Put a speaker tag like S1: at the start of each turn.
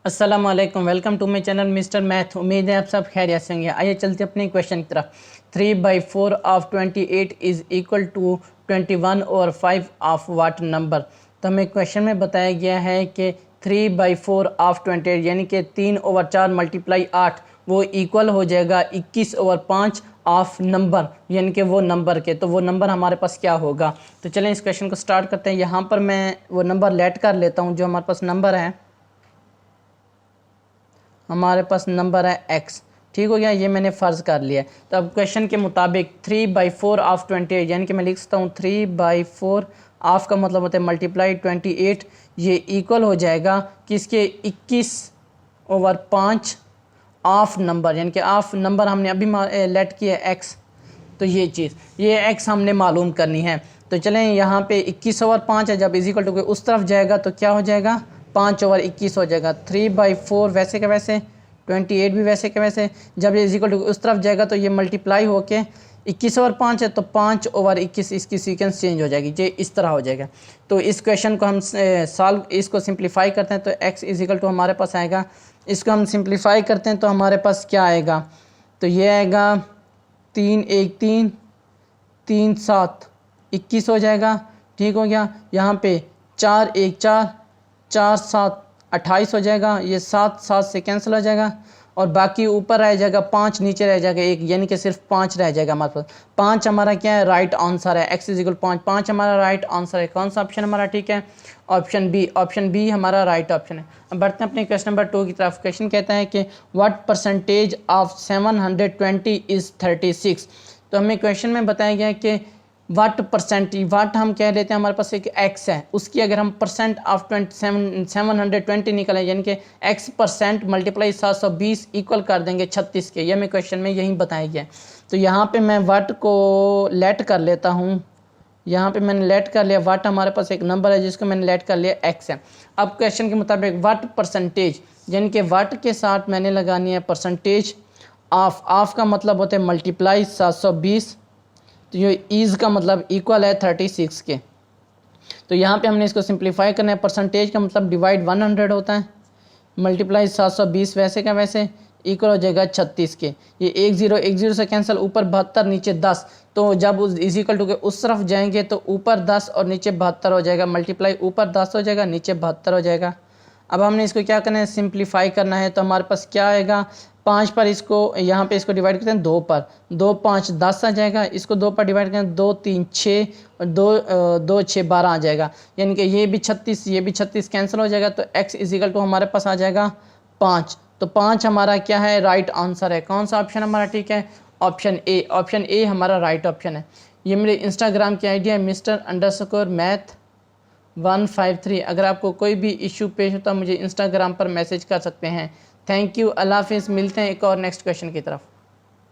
S1: अस्सलाम वालेकुम, welcome to my channel mister math. उम्मीद है आप सब खैरियत से होंगे। आइए चलते अपने क्वेश्चन की तरफ। 3/4 ऑफ 28 इज़ इक्वल टू 21 और 5 ऑफ वाट नंबर। तो हमें क्वेश्चन में बताया गया है कि 3/4 ऑफ 28 यानी कि 3/4 मल्टीप्लाई 8 वो इक्वल हो जाएगा 21/5 ऑफ नंबर, यानी कि वो नंबर के। तो वो नंबर हमारे पास क्या होगा। तो चलें इस क्वेश्चन को स्टार्ट करते हैं। यहाँ पर मैं वो नंबर लेट कर लेता हूँ जो हमारे पास नंबर है। हमारे पास नंबर है x, ठीक हो गया, ये मैंने फ़र्ज़ कर लिया। तो अब क्वेश्चन के मुताबिक 3/4 ऑफ 28 यानी कि मैं लिख सकता हूँ 3/4 ऑफ का मतलब होता है मल्टीप्लाई 28, ये इक्वल हो जाएगा किसके 21/5 ऑफ नंबर, यानी कि ऑफ नंबर हमने अभी लेट किया x। तो ये चीज़ ये x हमने मालूम करनी है। तो चलें यहाँ पे 21/5 है, जब इजिकल टू के उस तरफ जाएगा तो क्या हो जाएगा 5/21 हो जाएगा। 3/4 वैसे के वैसे, 28 भी वैसे के वैसे, जब ये इजिकल टू उस तरफ जाएगा तो ये मल्टीप्लाई होके 21/5 है तो 5/21 इसकी सीक्वेंस चेंज हो जाएगी, ये इस तरह हो जाएगा। तो इस क्वेश्चन को हम इसको सिंप्लीफाई करते हैं तो x इजिकल टू हमारे पास आएगा, इसको हम सिंप्लीफाई करते हैं तो हमारे पास क्या आएगा, तो ये आएगा 3 1 3 3 7 21 हो जाएगा, ठीक हो गया। यहाँ पे 4 1 4 4 7 28 हो जाएगा, ये 7 7 से कैंसिल हो जाएगा और बाकी ऊपर रह जाएगा 5, नीचे रह जाएगा 1, यानी कि सिर्फ 5 रह जाएगा हमारे पास। 5 हमारा क्या है, राइट आंसर है। x इजिकल 5, 5 हमारा राइट आंसर है। कौन सा ऑप्शन हमारा ठीक है, ऑप्शन बी। ऑप्शन बी हमारा राइट ऑप्शन है। अब बढ़ते हैं अपने क्वेश्चन नंबर 2 की तरफ। क्वेश्चन कहता है कि व्हाट परसेंटेज ऑफ 720 इज़ 36। तो हमें क्वेश्चन में बताया गया है कि वाट परसेंट, वाट हम कह लेते हैं हमारे पास एक x है, उसकी अगर हम परसेंट ऑफ 720 निकलें यानी कि x परसेंट मल्टीप्लाई 720 इक्वल कर देंगे 36 के। ये हमें क्वेश्चन में यही बताया गया है। तो यहाँ पे मैं वाट को लेट कर लेता हूँ, यहाँ पे मैंने लेट कर लिया। वाट हमारे पास एक नंबर है जिसको मैंने लेट कर लिया x है। अब क्वेश्चन के मुताबिक वाट परसेंटेज यानी कि वाट के साथ मैंने लगानी है परसेंटेज ऑफ। ऑफ का मतलब होता है मल्टीप्लाई 720, तो ये इज़ का मतलब इक्वल है 36 के। तो यहाँ पे हमने इसको सिंप्लीफाई करना है। परसेंटेज का मतलब डिवाइड 100 होता है, मल्टीप्लाई 720 वैसे का वैसे इक्वल हो जाएगा 36 के। ये 1 0 से कैंसिल, ऊपर 72 नीचे 10, तो जब उस इजिकल टू के उस तरफ जाएंगे तो ऊपर 10 और नीचे 72 हो जाएगा। मल्टीप्लाई ऊपर 10 हो जाएगा, नीचे 72 हो जाएगा। अब हमने इसको क्या करना है, सिंप्लीफाई करना है। तो हमारे पास क्या आएगा, 5 पर इसको यहाँ पे इसको डिवाइड करते हैं 2 पर, 2 5 10 आ जाएगा। इसको 2 पर डिवाइड करें 2 3 6 और 2 6 12 आ जाएगा, यानी कि ये भी 36 ये भी 36 कैंसिल हो जाएगा। तो x इजिकल टू हमारे पास आ जाएगा 5। तो 5 हमारा क्या है, राइट आंसर है। कौन सा ऑप्शन हमारा ठीक है, ऑप्शन ए। ऑप्शन ए हमारा राइट ऑप्शन है। ये मेरे इंस्टाग्राम की आईडी है Mr_Math153। अगर आपको कोई भी इशू पेश होता है मुझे इंस्टाग्राम पर मैसेज कर सकते हैं। थैंक यू, अल्लाह हाफिज़। मिलते हैं एक और नेक्स्ट क्वेश्चन की तरफ।